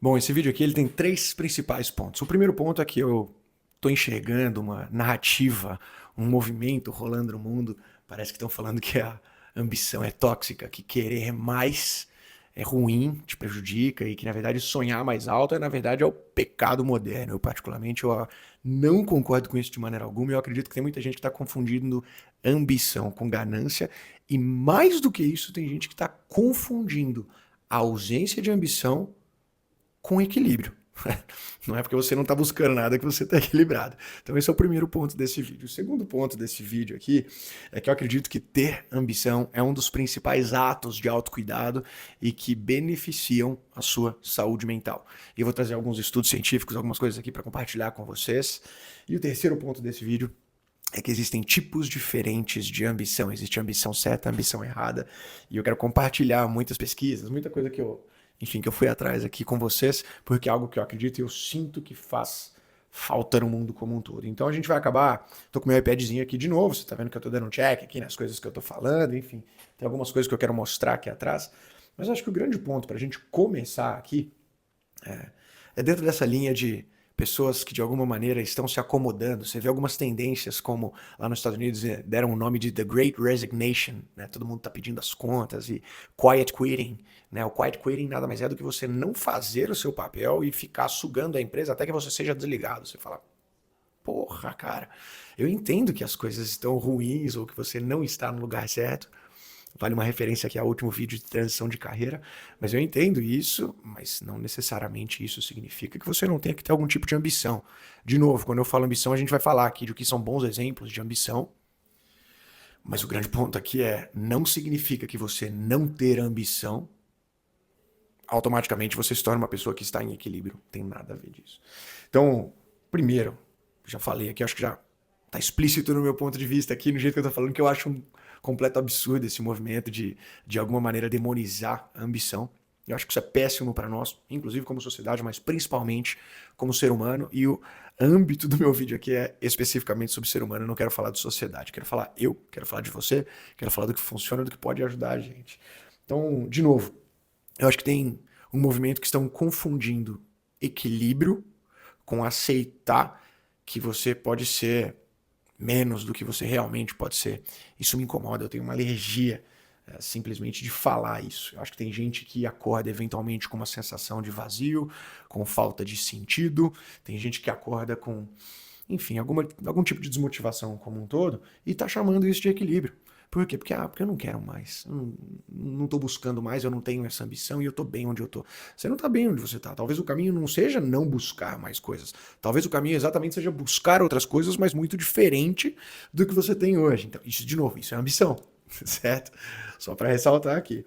Bom, esse vídeo aqui ele tem três principais pontos. O primeiro ponto é que eu estou enxergando uma narrativa, um movimento rolando no mundo. Parece que estão falando que a ambição é tóxica, que querer mais é ruim, te prejudica e que na verdade sonhar mais alto na verdade é o pecado moderno. Eu particularmente não concordo com isso de maneira alguma. Eu acredito que tem muita gente que está confundindo ambição com ganância e mais do que isso tem gente que está confundindo a ausência de ambição com equilíbrio. Não é porque você não está buscando nada que você está equilibrado. Então esse é o primeiro ponto desse vídeo. O segundo ponto desse vídeo aqui é que eu acredito que ter ambição é um dos principais atos de autocuidado e que beneficiam a sua saúde mental. E eu vou trazer alguns estudos científicos, algumas coisas aqui para compartilhar com vocês. E o terceiro ponto desse vídeo é que existem tipos diferentes de ambição. Existe a ambição certa, a ambição errada. E eu quero compartilhar muitas pesquisas, muita coisa que eu fui atrás aqui com vocês, porque é algo que eu acredito e eu sinto que faz falta no mundo como um todo. Então a gente vai acabar, tô com meu iPadzinho aqui de novo, você tá vendo que eu tô dando um check aqui nas coisas que eu tô falando, enfim, tem algumas coisas que eu quero mostrar aqui atrás, mas acho que o grande ponto para a gente começar aqui é dentro dessa linha de pessoas que de alguma maneira estão se acomodando. Você vê algumas tendências como lá nos Estados Unidos deram o nome de The Great Resignation, né? Todo mundo está pedindo as contas e quiet quitting, né? O quiet quitting nada mais é do que você não fazer o seu papel e ficar sugando a empresa até que você seja desligado. Você fala, porra, cara, eu entendo que as coisas estão ruins ou que você não está no lugar certo. Vale uma referência aqui ao último vídeo de transição de carreira, mas eu entendo isso, mas não necessariamente isso significa que você não tenha que ter algum tipo de ambição. De novo, quando eu falo ambição, a gente vai falar aqui de o que são bons exemplos de ambição, mas o grande ponto aqui é, não significa que você não ter ambição, automaticamente você se torna uma pessoa que está em equilíbrio. Não tem nada a ver disso. Então, primeiro, já falei aqui, acho que já está explícito no meu ponto de vista aqui, no jeito que eu estou falando, que eu acho um completo absurdo esse movimento de alguma maneira demonizar a ambição. Eu acho que isso é péssimo para nós, inclusive como sociedade, mas principalmente como ser humano. E o âmbito do meu vídeo aqui é especificamente sobre ser humano. Eu não quero falar de sociedade, quero falar de você, quero falar do que funciona, do que pode ajudar a gente. Então, de novo, eu acho que tem um movimento que estão confundindo equilíbrio com aceitar que você pode ser menos do que você realmente pode ser. Isso me incomoda, eu tenho uma alergia simplesmente de falar isso. Eu acho que tem gente que acorda eventualmente com uma sensação de vazio, com falta de sentido, tem gente que acorda com, enfim, algum tipo de desmotivação como um todo e tá chamando isso de equilíbrio. Por quê? Porque eu não quero mais, eu não tô buscando mais, eu não tenho essa ambição e eu tô bem onde eu tô. Você não tá bem onde você tá. Talvez o caminho não seja não buscar mais coisas. Talvez o caminho exatamente seja buscar outras coisas, mas muito diferente do que você tem hoje. Então, isso de novo, isso é ambição, certo? Só para ressaltar aqui.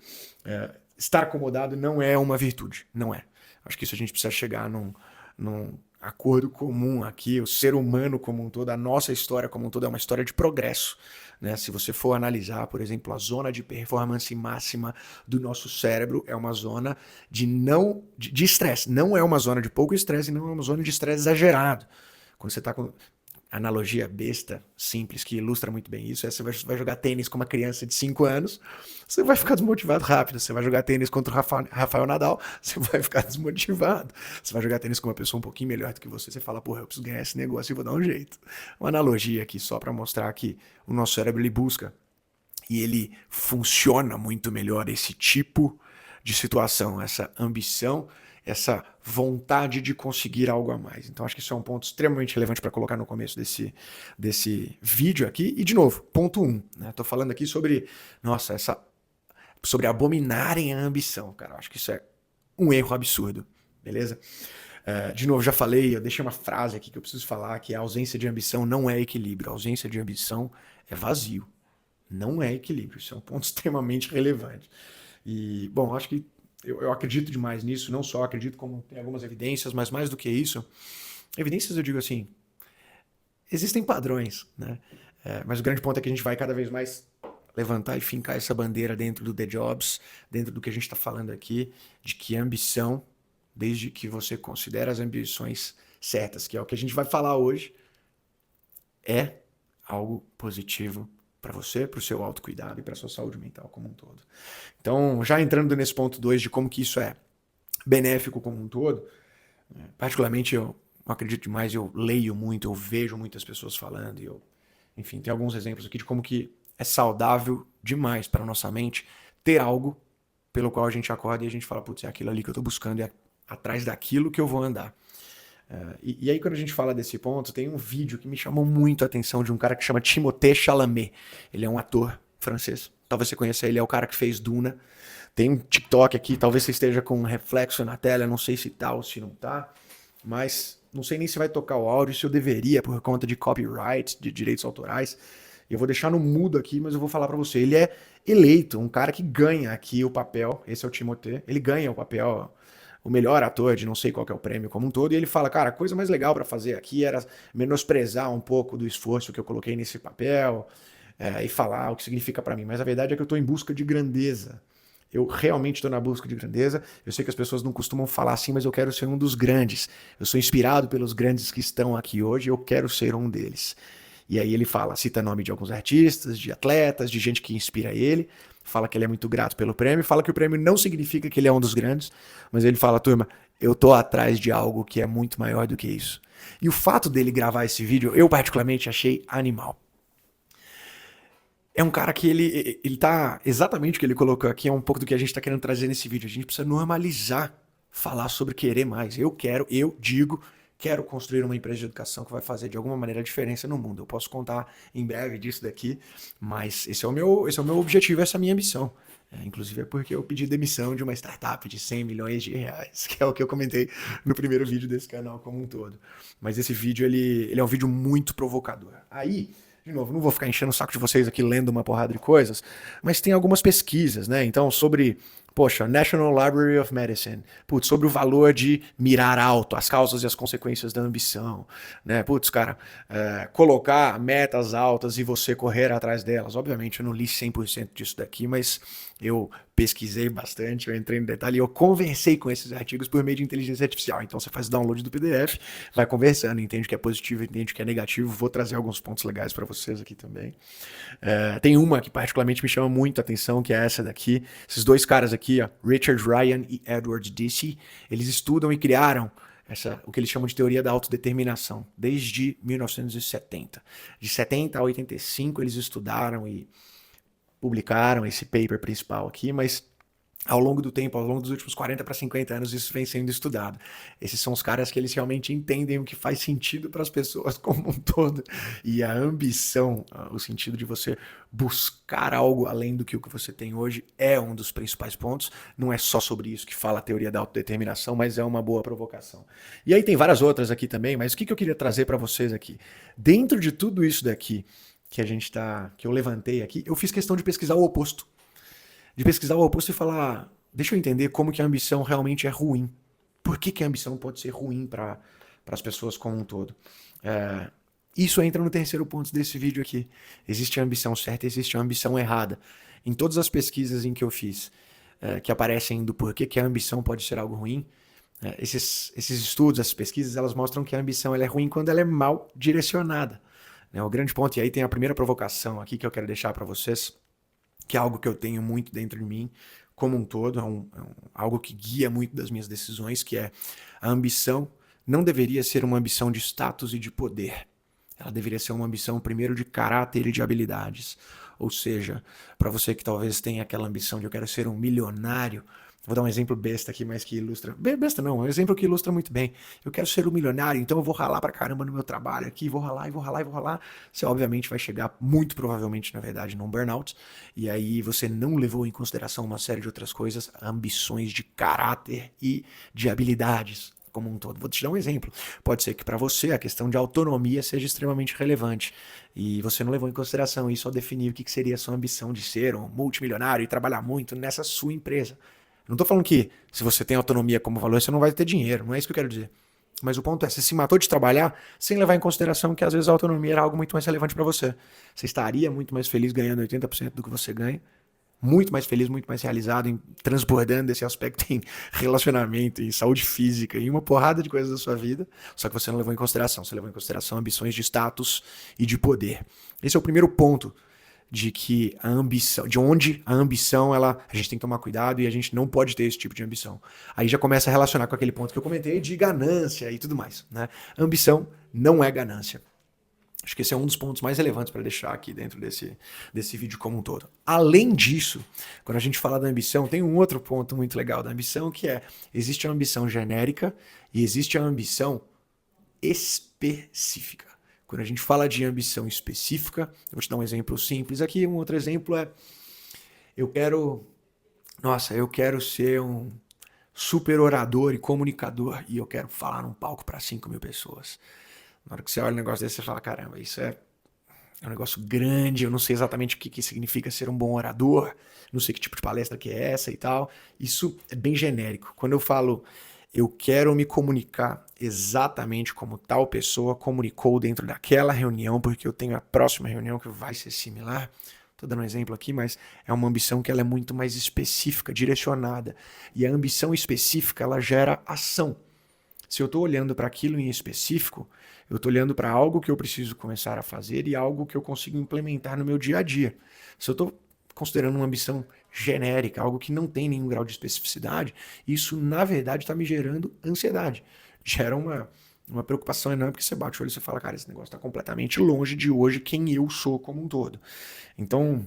Estar acomodado não é uma virtude, não é. Acho que isso a gente precisa chegar num acordo comum aqui. O ser humano como um todo, a nossa história como um todo é uma história de progresso. Né? Se você for analisar, por exemplo, a zona de performance máxima do nosso cérebro é uma zona de estresse. Não é uma zona de pouco estresse, não é uma zona de estresse exagerado. Quando você está com analogia besta, simples, que ilustra muito bem isso, é você vai jogar tênis com uma criança de 5 anos, você vai ficar desmotivado rápido. Você vai jogar tênis contra o Rafael Nadal, você vai ficar desmotivado. Você vai jogar tênis com uma pessoa um pouquinho melhor do que você fala, porra, eu preciso ganhar esse negócio e vou dar um jeito. Uma analogia aqui só para mostrar que o nosso cérebro ele busca e ele funciona muito melhor esse tipo de situação, essa ambição, essa vontade de conseguir algo a mais. Então acho que isso é um ponto extremamente relevante para colocar no começo desse vídeo aqui. E de novo, ponto 1, né? Tô falando aqui sobre, nossa, sobre abominarem a ambição, cara. Eu acho que isso é um erro absurdo, beleza? De novo, já falei, eu deixei uma frase aqui que eu preciso falar, que a ausência de ambição não é equilíbrio, a ausência de ambição é vazio. Não é equilíbrio, isso é um ponto extremamente relevante. E, bom, acho que eu acredito demais nisso, não só acredito como tem algumas evidências, mas mais do que isso, evidências eu digo assim, existem padrões, né? Mas o grande ponto é que a gente vai cada vez mais levantar e fincar essa bandeira dentro do The Jobs, dentro do que a gente está falando aqui, de que ambição, desde que você considera as ambições certas, que é o que a gente vai falar hoje, é algo positivo para você, para o seu autocuidado e para a sua saúde mental como um todo. Então, já entrando nesse ponto 2 de como que isso é benéfico como um todo. Particularmente eu acredito demais, eu leio muito, eu vejo muitas pessoas falando, e eu, enfim, tem alguns exemplos aqui de como que é saudável demais para a nossa mente ter algo pelo qual a gente acorda e a gente fala, putz, é aquilo ali que eu estou buscando, é atrás daquilo que eu vou andar. E aí, quando a gente fala desse ponto, tem um vídeo que me chamou muito a atenção de um cara que chama Timothée Chalamet. Ele é um ator francês. Talvez você conheça ele, é o cara que fez Duna. Tem um TikTok aqui, talvez você esteja com um reflexo na tela, não sei se tá ou se não tá, mas não sei nem se vai tocar o áudio, se eu deveria, por conta de copyright, de direitos autorais. Eu vou deixar no mudo aqui, mas eu vou falar pra você. Ele é eleito, um cara que ganha aqui o papel, esse é o Timothée, ele ganha o papel, o melhor ator de não sei qual que é o prêmio como um todo, e ele fala, cara, a coisa mais legal pra fazer aqui era menosprezar um pouco do esforço que eu coloquei nesse papel, e falar o que significa pra mim, mas a verdade é que eu tô em busca de grandeza. Eu realmente estou na busca de grandeza. Eu sei que as pessoas não costumam falar assim, mas eu quero ser um dos grandes. Eu sou inspirado pelos grandes que estão aqui hoje, eu quero ser um deles. E aí ele fala, cita nome de alguns artistas, de atletas, de gente que inspira ele, fala que ele é muito grato pelo prêmio, fala que o prêmio não significa que ele é um dos grandes, mas ele fala, turma, eu tô atrás de algo que é muito maior do que isso. E o fato dele gravar esse vídeo, eu particularmente achei animal. É um cara que ele tá. Exatamente o que ele colocou aqui é um pouco do que a gente tá querendo trazer nesse vídeo. A gente precisa normalizar falar sobre querer mais. Eu digo, quero construir uma empresa de educação que vai fazer de alguma maneira a diferença no mundo. Eu posso contar em breve disso daqui, mas esse é o meu objetivo, essa é a minha ambição. Inclusive é porque eu pedi demissão de uma startup de 100 milhões de reais, que é o que eu comentei no primeiro vídeo desse canal como um todo. Mas esse vídeo, ele é um vídeo muito provocador. Aí, de novo, não vou ficar enchendo o saco de vocês aqui lendo uma porrada de coisas, mas tem algumas pesquisas, né? Então, sobre, poxa, National Library of Medicine, putz, sobre o valor de mirar alto, as causas e as consequências da ambição, né? Putz, cara, colocar metas altas e você correr atrás delas. Obviamente, eu não li 100% disso daqui, mas eu pesquisei bastante, eu entrei no detalhe e eu conversei com esses artigos por meio de inteligência artificial. Então você faz download do PDF, vai conversando, entende o que é positivo, entende o que é negativo. Vou trazer alguns pontos legais para vocês aqui também. Tem uma que particularmente me chama muito a atenção, que é essa daqui. Esses dois caras aqui, ó, Richard Ryan e Edward Deci, eles estudam e criaram o que eles chamam de teoria da autodeterminação, desde 1970. De 70 a 85 eles estudaram e publicaram esse paper principal aqui, mas ao longo do tempo, ao longo dos últimos 40 para 50 anos, isso vem sendo estudado. Esses são os caras que eles realmente entendem o que faz sentido para as pessoas como um todo. E a ambição, o sentido de você buscar algo além do que o que você tem hoje, é um dos principais pontos. Não é só sobre isso que fala a teoria da autodeterminação, mas é uma boa provocação. E aí tem várias outras aqui também, mas o que eu queria trazer para vocês aqui? Dentro de tudo isso daqui que eu levantei aqui, eu fiz questão de pesquisar o oposto. De pesquisar o oposto e falar, deixa eu entender como que a ambição realmente é ruim. Por que a ambição pode ser ruim para as pessoas como um todo? Isso entra no terceiro ponto desse vídeo aqui. Existe a ambição certa e existe a ambição errada. Em todas as pesquisas em que eu fiz, que aparecem do porquê que a ambição pode ser algo ruim, esses estudos, essas pesquisas, elas mostram que a ambição ela é ruim quando ela é mal direcionada. O grande ponto, e aí tem a primeira provocação aqui que eu quero deixar para vocês, que é algo que eu tenho muito dentro de mim, como um todo, algo que guia muito das minhas decisões, que é a ambição não deveria ser uma ambição de status e de poder. Ela deveria ser uma ambição primeiro de caráter e de habilidades. Ou seja, para você que talvez tenha aquela ambição de eu quero ser um milionário, vou dar um exemplo besta aqui, mas que ilustra... Besta não, é um exemplo que ilustra muito bem. Eu quero ser um milionário, então eu vou ralar pra caramba no meu trabalho aqui, vou ralar, e vou ralar, e vou ralar. Você obviamente vai chegar, muito provavelmente, na verdade, num burnout. E aí você não levou em consideração uma série de outras coisas, ambições de caráter e de habilidades como um todo. Vou te dar um exemplo. Pode ser que para você a questão de autonomia seja extremamente relevante e você não levou em consideração isso ao definir o que seria a sua ambição de ser um multimilionário e trabalhar muito nessa sua empresa. Não estou falando que se você tem autonomia como valor, você não vai ter dinheiro, não é isso que eu quero dizer. Mas o ponto é, você se matou de trabalhar sem levar em consideração que às vezes a autonomia era algo muito mais relevante para você. Você estaria muito mais feliz ganhando 80% do que você ganha, muito mais feliz, muito mais realizado, transbordando esse aspecto em relacionamento, em saúde física, em uma porrada de coisas da sua vida, só que você não levou em consideração. Você levou em consideração ambições de status e de poder. Esse é o primeiro ponto de que a ambição, de onde a ambição, a gente tem que tomar cuidado e a gente não pode ter esse tipo de ambição. Aí já começa a relacionar com aquele ponto que eu comentei de ganância e tudo mais, né? Ambição não é ganância. Acho que esse é um dos pontos mais relevantes para deixar aqui dentro desse vídeo como um todo. Além disso, quando a gente fala da ambição, tem um outro ponto muito legal da ambição, que é, existe a ambição genérica e existe a ambição específica. Quando a gente fala de ambição específica, eu vou te dar um exemplo simples aqui. Um outro exemplo é, eu quero ser um super orador e comunicador e eu quero falar num palco para 5.000 pessoas. Na hora que você olha um negócio desse, você fala, caramba, isso é um negócio grande, eu não sei exatamente o que significa ser um bom orador, não sei que tipo de palestra que é essa e tal. Isso é bem genérico. Quando eu falo, eu quero me comunicar exatamente como tal pessoa comunicou dentro daquela reunião, porque eu tenho a próxima reunião que vai ser similar. Estou dando um exemplo aqui, mas é uma ambição que ela é muito mais específica, direcionada. E a ambição específica, ela gera ação. Se eu estou olhando para aquilo em específico, eu estou olhando para algo que eu preciso começar a fazer e algo que eu consigo implementar no meu dia a dia. Se eu estou considerando uma ambição genérica, algo que não tem nenhum grau de especificidade, isso na verdade está me gerando ansiedade. Gera uma preocupação enorme, porque você bate o olho e você fala, cara, esse negócio está completamente longe de hoje quem eu sou como um todo. Então,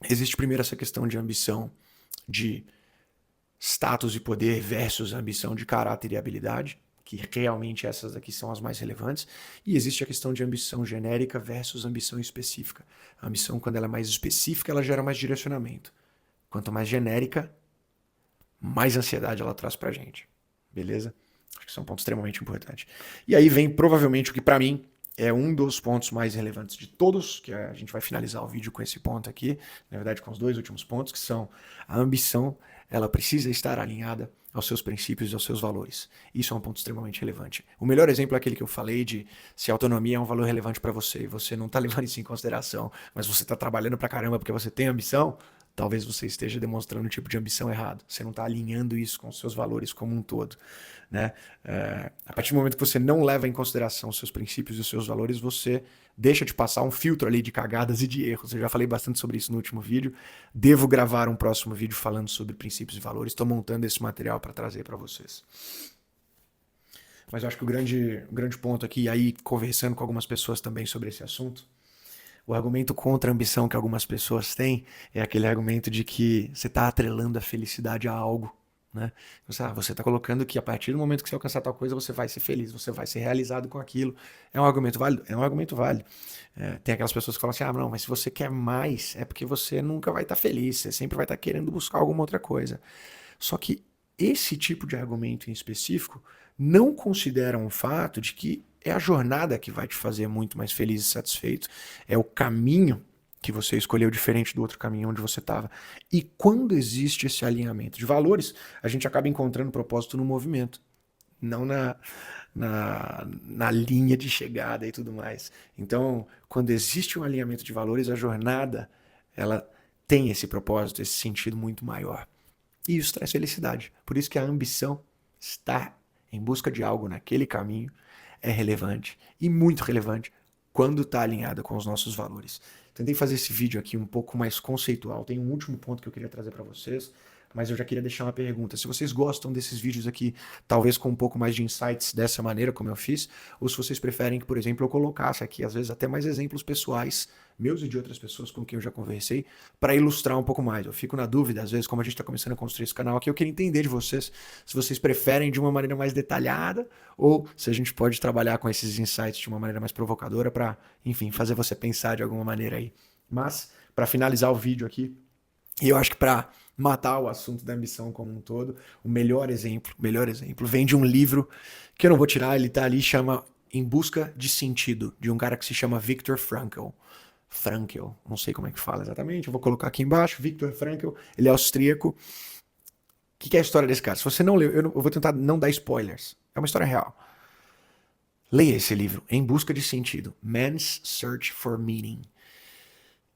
existe primeiro essa questão de ambição de status e poder versus ambição de caráter e habilidade, que realmente essas daqui são as mais relevantes, e existe a questão de ambição genérica versus ambição específica. A ambição, quando ela é mais específica, ela gera mais direcionamento. Quanto mais genérica, mais ansiedade ela traz pra gente. Beleza? Acho que isso é um ponto extremamente importante. E aí vem provavelmente o que pra mim é um dos pontos mais relevantes de todos, que a gente vai finalizar o vídeo com esse ponto aqui, na verdade com os dois últimos pontos, que são a ambição, ela precisa estar alinhada aos seus princípios e aos seus valores. Isso é um ponto extremamente relevante. O melhor exemplo é aquele que eu falei de se a autonomia é um valor relevante para você e você não está levando isso em consideração, mas você está trabalhando pra caramba porque você tem ambição, talvez você esteja demonstrando um tipo de ambição errado. Você não está alinhando isso com os seus valores como um todo. Né? A partir do momento que você não leva em consideração os seus princípios e os seus valores, você deixa de passar um filtro ali de cagadas e de erros. Eu já falei bastante sobre isso no último vídeo. Devo gravar um próximo vídeo falando sobre princípios e valores. Estou montando esse material para trazer para vocês. Mas eu acho que o grande ponto aqui, aí conversando com algumas pessoas também sobre esse assunto, o argumento contra a ambição que algumas pessoas têm é aquele argumento de que você está atrelando a felicidade a algo. Né? Você está colocando que a partir do momento que você alcançar tal coisa, você vai ser feliz, você vai ser realizado com aquilo. É um argumento válido? É um argumento válido. Tem aquelas pessoas que falam assim, não, mas se você quer mais, é porque você nunca vai estar feliz, você sempre vai estar querendo buscar alguma outra coisa. Só que esse tipo de argumento em específico não considera o fato de que é a jornada que vai te fazer muito mais feliz e satisfeito, é o caminho que você escolheu diferente do outro caminho onde você estava. E quando existe esse alinhamento de valores, a gente acaba encontrando propósito no movimento, não na linha de chegada e tudo mais. Então, quando existe um alinhamento de valores, a jornada ela tem esse propósito, esse sentido muito maior. E isso traz felicidade. Por isso que a ambição, estar em busca de algo naquele caminho, é relevante e muito relevante quando está alinhada com os nossos valores. Tentei fazer esse vídeo aqui um pouco mais conceitual. Tem um último ponto que eu queria trazer para vocês, mas eu já queria deixar uma pergunta. Se vocês gostam desses vídeos aqui, talvez com um pouco mais de insights dessa maneira, como eu fiz, ou se vocês preferem que, por exemplo, eu colocasse aqui, às vezes, até mais exemplos pessoais, meus e de outras pessoas com quem eu já conversei, para ilustrar um pouco mais. Eu fico na dúvida, às vezes, como a gente está começando a construir esse canal aqui, eu queria entender de vocês se vocês preferem de uma maneira mais detalhada ou se a gente pode trabalhar com esses insights de uma maneira mais provocadora para, enfim, fazer você pensar de alguma maneira aí. Mas, para finalizar o vídeo aqui, e eu acho que para matar o assunto da ambição como um todo, o melhor exemplo vem de um livro que eu não vou tirar, ele tá ali, chama Em Busca de Sentido, de um cara que se chama Viktor Frankl. Não sei como é que fala exatamente, eu vou colocar aqui embaixo, Viktor Frankl, ele é austríaco. O que é a história desse cara? Se você não leu, eu vou tentar não dar spoilers, é uma história real. Leia esse livro, Em Busca de Sentido, Man's Search for Meaning.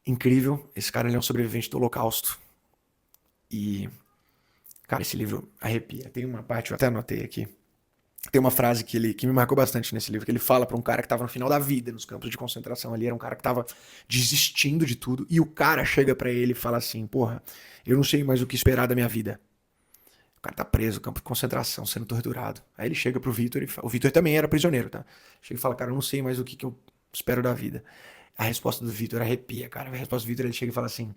Incrível, esse cara ele é um sobrevivente do Holocausto. E, cara, esse livro arrepia. Tem uma parte, eu até anotei aqui, Tem uma frase que me marcou bastante nesse livro, que ele fala pra um cara que tava no final da vida, nos campos de concentração ali, era um cara que tava desistindo de tudo, e o cara chega pra ele e fala assim, porra, eu não sei mais o que esperar da minha vida. O cara tá preso, campo de concentração, sendo torturado. Aí ele chega pro Vitor e fala, o Vitor também era prisioneiro, tá? Chega e fala, cara, eu não sei mais o que eu espero da vida. A resposta do Vitor arrepia, cara. A resposta do Vitor, ele chega e fala assim,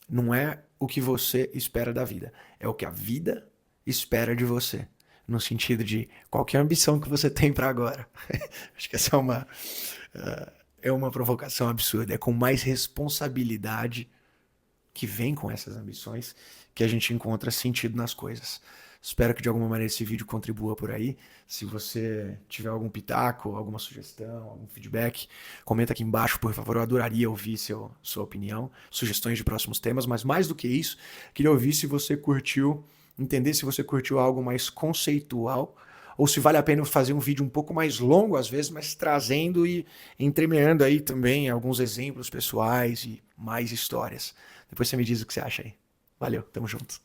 não é o que você espera da vida, é o que a vida espera de você. No sentido de qual que é a ambição que você tem pra agora. Acho que essa é uma provocação absurda. É com mais responsabilidade que vem com essas ambições que a gente encontra sentido nas coisas. Espero que de alguma maneira esse vídeo contribua por aí. Se você tiver algum pitaco, alguma sugestão, algum feedback, comenta aqui embaixo, por favor. Eu adoraria ouvir sua opinião, sugestões de próximos temas, mas mais do que isso, queria ouvir se você curtiu, entender se você curtiu algo mais conceitual ou se vale a pena fazer um vídeo um pouco mais longo às vezes, mas trazendo e entremeando aí também alguns exemplos pessoais e mais histórias. Depois você me diz o que você acha aí. Valeu, tamo junto.